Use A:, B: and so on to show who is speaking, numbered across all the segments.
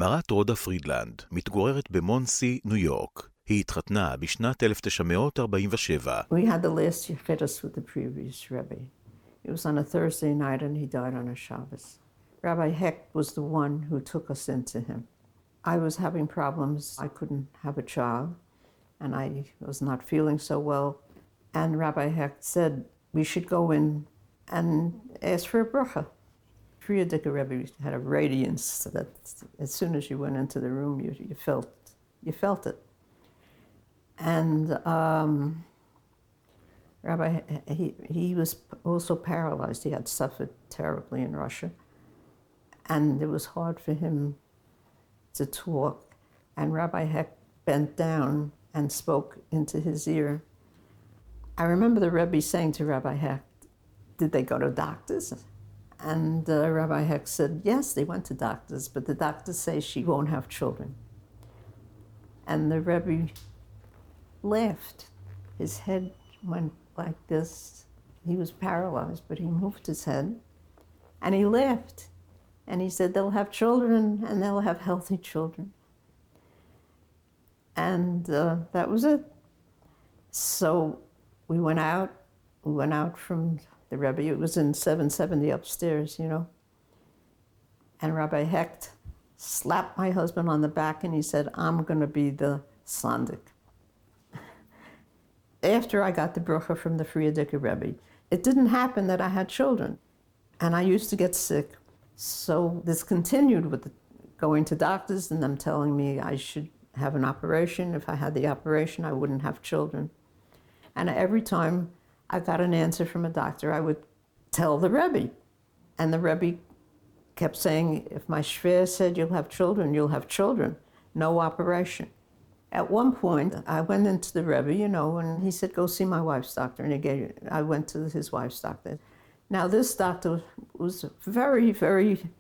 A: מרת רודא פרידלאנד מתגוררת במונסי, ניו יורק. היא התחתנה בשנת 1947.
B: We had the last Yechidus with the previous Rebbe. It was on a Thursday night and he died on a Shabbos. Rabbi Hecht was the one who took us into him. I was having problems. I couldn't have a child and I was not feeling so well. And Rabbi Hecht said we should go in and ask for a Brachah. Friedrich Rebbe had a radiance that as soon as you went into the room, you felt it. And Rabbi, he was also paralyzed. He had suffered terribly in Russia. And it was hard for him to talk. And Rabbi Hecht bent down and spoke into his ear. I remember the Rebbe saying to Rabbi Hecht, did they go to doctors? And Rabbi Hecht said, yes, they went to doctors, but the doctors say she won't have children. And the Rebbe laughed. His head went like this. He was paralyzed, but he moved his head. And he laughed. And he said, they'll have children, and they'll have healthy children. And that was it. So we went out from the Rebbe. It was in 770 upstairs, you know. And Rabbi Hecht slapped my husband on the back and he said, I'm going to be the Sandik. After I got the Brachah from the Friedrich Rebbe, it didn't happen that I had children. And I used to get sick. So this continued with going to doctors and them telling me I should have an operation. If I had the operation, I wouldn't have children. And every time I got an answer from a doctor, I would tell the Rebbe. And the Rebbe kept saying, if my shver said you'll have children, you'll have children. No operation. At one point, I went into the Rebbe, you know, and he said, go see my wife's doctor. And I went to his wife's doctor. Now, this doctor was very, very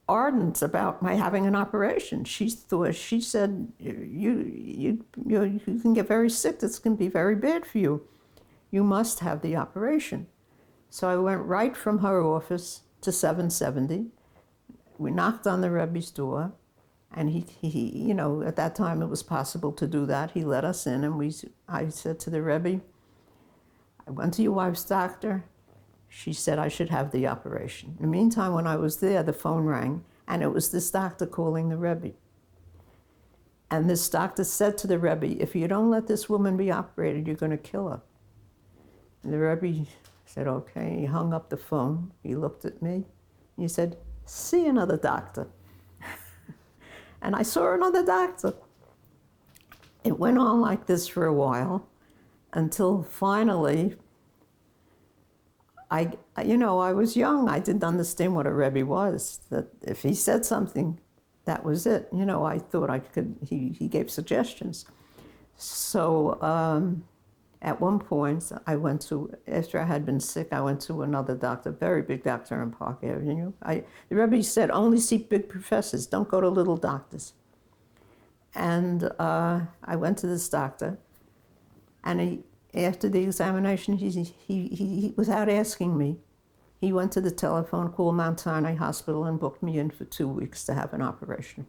B: ardent about my having an operation. She said, you can get very sick. This can be very bad for you. You must have the operation. So I went right from her office to 770. We knocked on the Rebbe's door, and he you know, at that time it was possible to do that. He let us in, and I said to the Rebbe, I went to your wife's doctor. She said I should have the operation. In the meantime, when I was there, the phone rang, and it was this doctor calling the Rebbe. And this doctor said to the Rebbe, if you don't let this woman be operated, you're going to kill her. And the Rebbe said, okay. He hung up the phone. He looked at me. He said, see another doctor. And I saw another doctor. It went on like this for a while until finally, I was young. I didn't understand what a Rebbe was, that if he said something, that was it. You know, I thought I could, he gave suggestions. So at one point, after I had been sick, I went to another doctor, a very big doctor in Park Avenue. The Rebbe said, only see big professors, don't go to little doctors. And I went to this doctor, and after the examination, he without asking me, he went to the telephone, called Mount Sinai Hospital, and booked me in for 2 weeks to have an operation.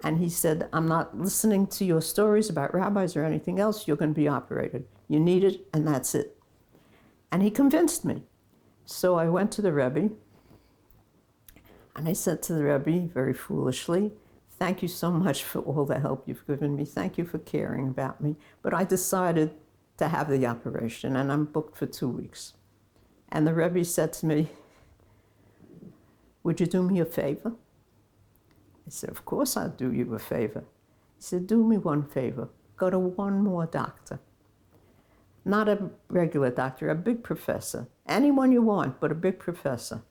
B: And he said, I'm not listening to your stories about rabbis or anything else. You're going to be operated. You need it, and that's it. And he convinced me. So I went to the Rebbe, and I said to the Rebbe, very foolishly, thank you so much for all the help you've given me. Thank you for caring about me. But I decided to have the operation, and I'm booked for 2 weeks. And the Rebbe said to me, would you do me a favor? I said, of course I'll do you a favor. He said, do me one favor. Go to one more doctor. Not a regular doctor, a big professor. Anyone you want, but a big professor.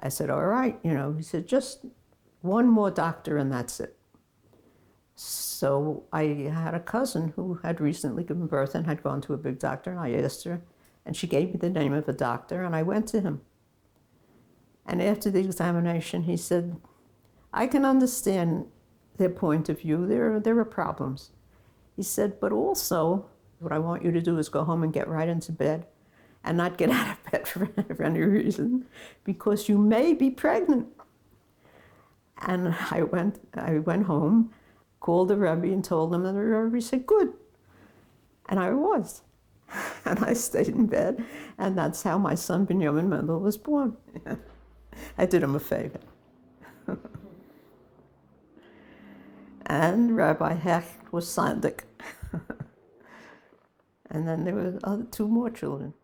B: I said, all right, you know. He said, just one more doctor and that's it. So I had a cousin who had recently given birth and had gone to a big doctor, and I asked her, and she gave me the name of a doctor, and I went to him. And after the examination, he said, I can understand their point of view. There are problems. He said, but also, what I want you to do is go home and get right into bed and not get out of bed for any reason, because you may be pregnant. And I went home, called the Rebbe and told him, and the Rebbe said, good. And I was. And I stayed in bed, and that's how my son Benjamin Mendel was born. I did him a favor. And Rabbi Hecht was Sandik. And then there were two more children.